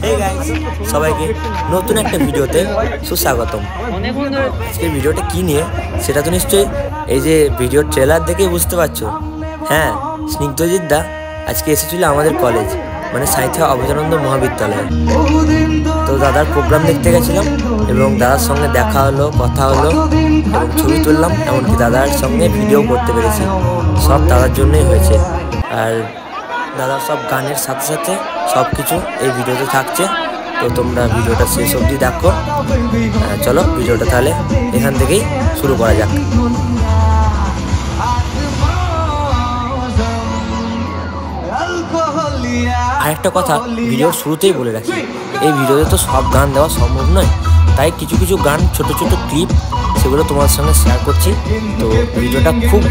Hey guys সবাইকে নতুন একটা ভিডিওতে সুস্বাগতম। আজকের ভিডিওটা কি নিয়ে সেটা তো নিশ্চয়ই এই যে ভিডিওর ট্রেলার দেখেই বুঝতে পারছো। হ্যাঁ, স্নিগ্ধজিৎ দা আজকে এসেছিল আমাদের কলেজ মানে সাহিত্য অভয়ানন্দ মহাবিদ্যালয়। তো দাদার প্রোগ্রাম দেখতে গেছিলাম এবং দাদার সঙ্গে দেখা হলো, কথা হলো এবং ছবি তুললাম, এমনকি দাদার সঙ্গে ভিডিও করতে পেরেছি। সব দাদার জন্যই হয়েছে। আর দাদার সব গানের সাথে সাথে সব কিছু এই ভিডিওতে থাকছে। তো তোমরা ভিডিওটা শেষ অবধি দেখো। চলো ভিডিওটা তাহলে এখান থেকেই শুরু করা যাক। আরেকটা কথা ভিডিওর শুরুতেই বলে রাখি, এই ভিডিওতে তো সব গান দেওয়া সম্ভব নয়, তাই কিছু কিছু গান ছোট ছোট ক্লিপ সেগুলো তোমার সঙ্গে শেয়ার করছি। তো ভিডিওটা খুব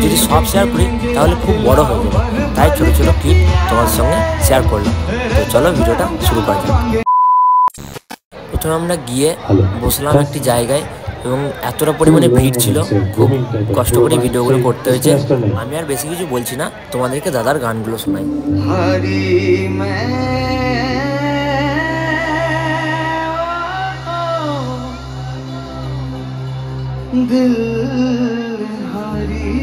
যদি সব শেয়ার করি তাহলে খুব বড় হয়ে যাবে, তাই ছোট ছোট ক্লিপ তোমার সঙ্গে শেয়ার করলাম। তো চলো ভিডিওটা শুরু করা যাক। প্রথমে আমরা গিয়ে বসলাম একটি জায়গায় এবং এতটা পরিমাণে ভিড় ছিল, খুব কষ্ট করে ভিডিওগুলো করতে হয়েছে। আমি আর বেশি কিছু বলছি না, তোমাদেরকে দাদার গানগুলো শোনাই। दिल हरी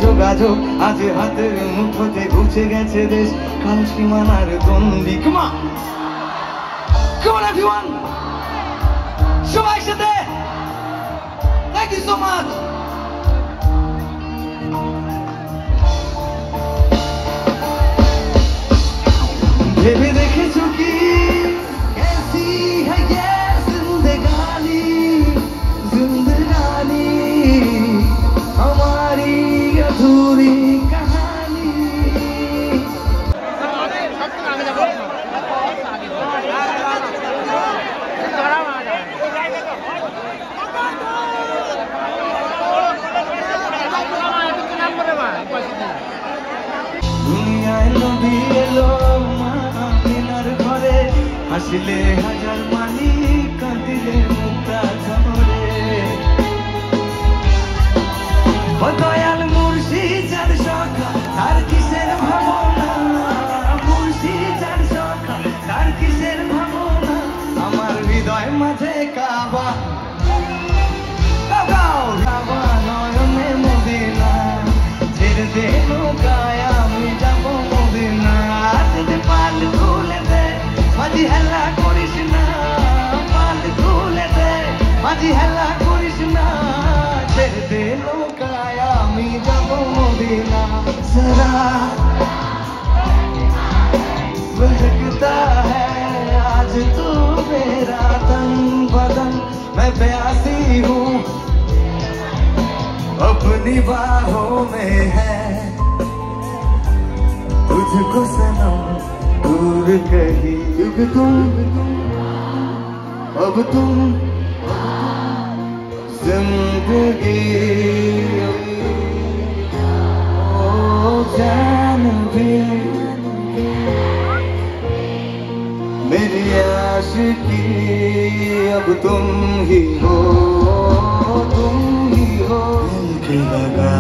যোগাযোগ আজ হাতের মুঠোতে ঘুচে গেছে দেশ, কাল সীমানার দ্বন্দ্বী। সবাই সাথে থ্যাংক ইউ সো মাচ। ভেবে দেখেছো কি कैसी है ये जिंदगानी, जिंदगानी हमारी अधूरी कहानी। দুনিয়ায় নবী এলো মাদিনার ঘরে, হাসিলে হাজার মানি, কাঁদিলে মুক্তা ঝরে। দয়াল মুর্শিদ যার সখা তার কিসের ভাবনা, মুর্শিদ যার সখা তার কিসের ভাবনা। আমার হৃদয় মাঝে কাবা, কাবা নয়নে মদিনা, ছেড়ে দে নৌকায় আমি যাব মদিনা। পাল তুলে দে মাঝি হেলা করিস না, পাল তুলে দে মাঝি হেলা করিস না, ছেড়ে দে নৌকায় আমি যাব মদিনা। जरा बहकता है आज तू मेरा तन बदन, मैं प्यासी हूँ अपनी बाहों में है, तुझको सनम दूर कहीं, क्योंकि तुम अब तुम जिंदगी जान भी मेरी आशिकी, अब तुम ही हो, तुम ही हो। दिल की लगा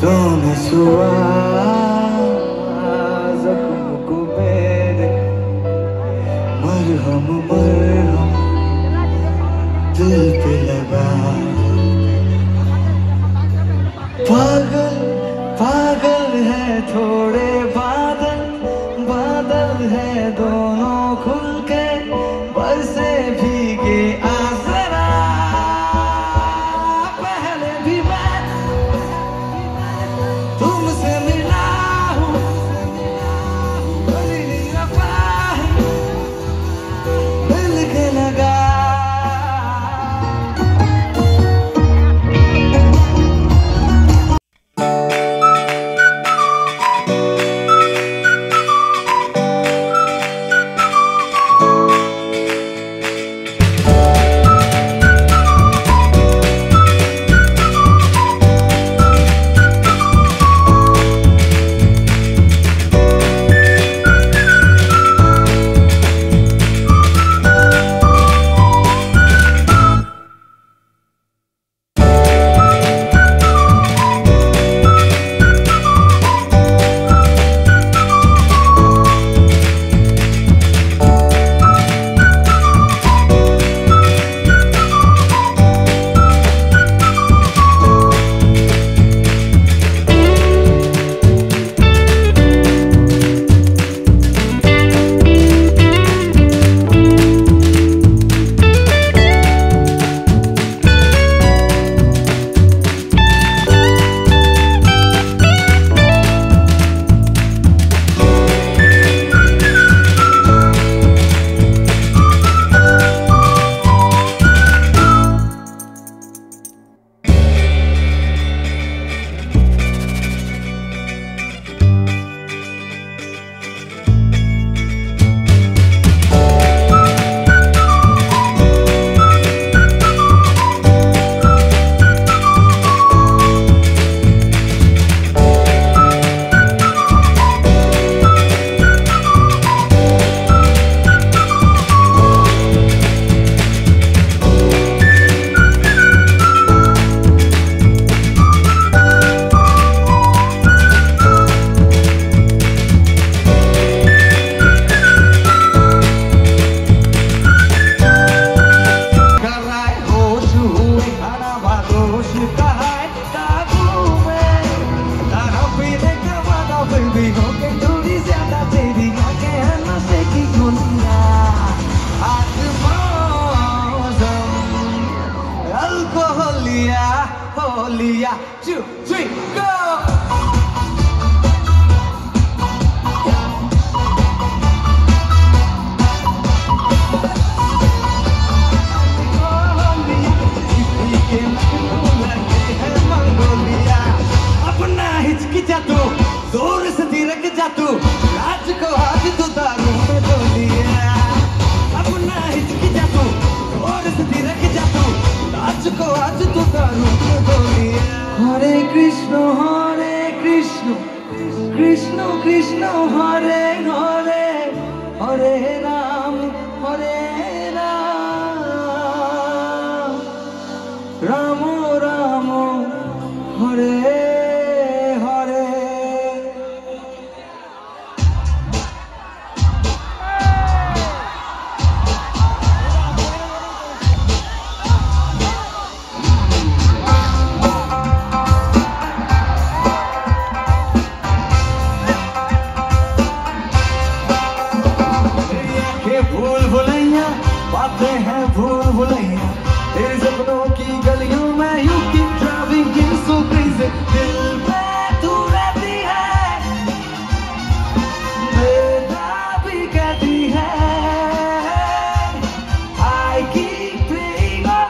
तूने छुआ जख्म को मेरे, मरहम मरहम दिल पे लगा। पागल पागल है थोड़े बादल, बादल है दोनों खुल के बरसे भीगे आसरा। पहले भी मैं तुमसे मिला हूँ, मिल के लगा। Holia, 2, 3, go! अपना हिचकिचा तू, जोर से थिरक जा तू, राज को आज तू दारू में धो लिया। अपना हिचकिचा तू, जोर से थिरक जा तू, राज को आज तू दारू में धो लिया। हरे कृष्ण कृष्ण कृष्ण हरे हरे, हरे राम राम राम हरे हरे। भूल भुलैया बातें हैं भूल भुलैया, तेरे सपनों की गलियों में you keep driving me so crazy। दिल में तू रहती है, मेरा भी कहती है। I keep praying all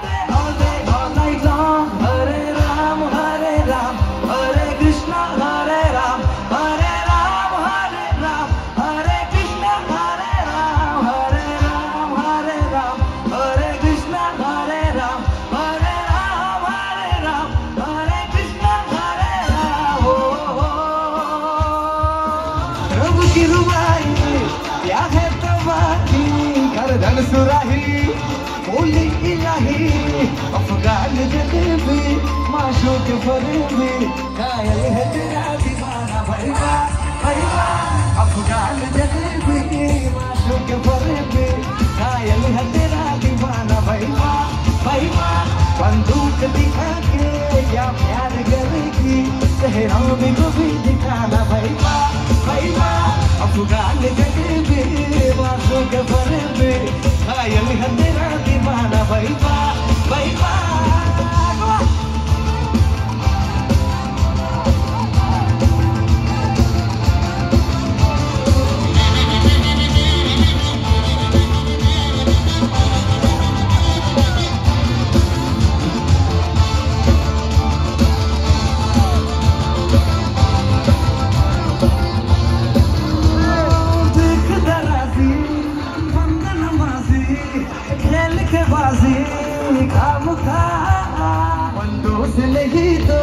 day all night long। हरे राम हरे कृष्णा हरे राम हरे कृष्णा हरे राम हरे कृष्णा हरे राम हरे कृष्णा हरे राम। प्रभु की रुबाई में क्या है तबाही, गर्दन सुराही बोली इलाही, अफगान जलेबी माँ माशूक फरेबी कायल है तेरा दीवाना भाई वाह अफगान जलेबी माशूक फरेबी कायल है तेरा दीवाना भाई वाह बंदूक दिखा के क्या प्यार करेगी चेहरा भी कभी दिखाना भाई वाह अफगान जलेबी माशूक फरेबी कायल है तेरा दीवाना भाई वाह तो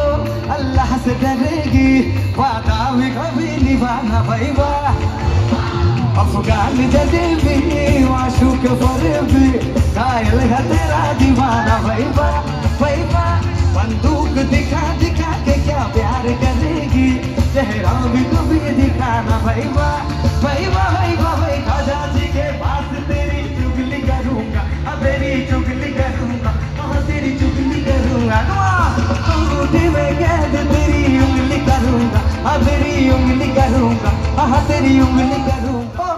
अल्लाह से डरेगी वादा में कभी निभाना भाई वाह अफगान जलेबी माशूक फरेबी कायल है तेरा दीवाना भाई वाह बंदूक दिखा दिखा के क्या प्यार करेगी चेहरा भी कभी दिखाना भाई वाह खाजा जी के पास तेरी चुगली करूंगा तेरी चुगली करूंगा तेरी चुगली करूंगा में कैद तेरी उंगली करूंगा तेरी उंगली करूंगा तेरी उंगली करूंगा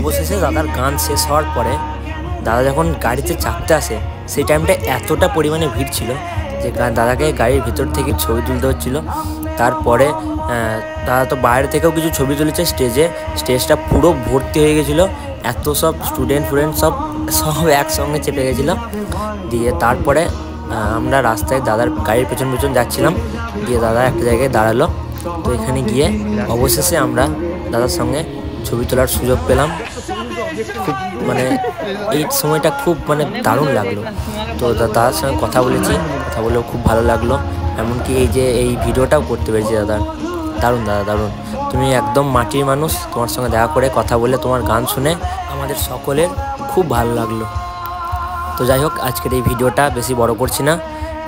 অবশেষে দাদার গান শেষ হওয়ার পরে দাদা যখন গাড়িতে চাপতে আসে সেই টাইমটা এতটা পরিমাণে ভিড় ছিল যে দাদাকে গাড়ির ভিতর থেকে ছবি তুলতে হচ্ছিলো। তারপরে দাদা তো বাইরে থেকেও কিছু ছবি তুলেছে স্টেজটা পুরো ভর্তি হয়ে গেছিলো, এত সব স্টুডেন্ট সব একসঙ্গে চেপে গেছিলো। দিয়ে তারপরে আমরা রাস্তায় দাদার গাড়ির পেছন যাচ্ছিলাম, দিয়ে দাদা একটা জায়গায় দাঁড়ালো। তো এখানে গিয়ে অবশেষে আমরা দাদার সঙ্গে ছবি তোলার সুযোগ পেলাম। খুব মানে এই সময়টা খুব মানে দারুণ লাগলো। তো দাদার সঙ্গে কথা বলেও খুব ভালো লাগলো। এমনকি এই ভিডিওটাও করতে পেরেছি দাদার। দারুণ দাদা, দারুণ। তুমি একদম মাটির মানুষ, তোমার সঙ্গে দেখা করে কথা বলে তোমার গান শুনে আমাদের সকলের খুব ভালো লাগলো। তো যাই হোক, আজকের এই ভিডিওটা বেশি বড় করছি না,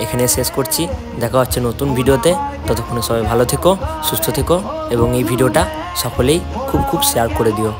এখানে শেষ করছি। দেখা হচ্ছে নতুন ভিডিওতে। ততক্ষণে সবাই ভালো থেকো, সুস্থ থেকো এবং এই ভিডিওটা সকলেই খুব শেয়ার করে দিও।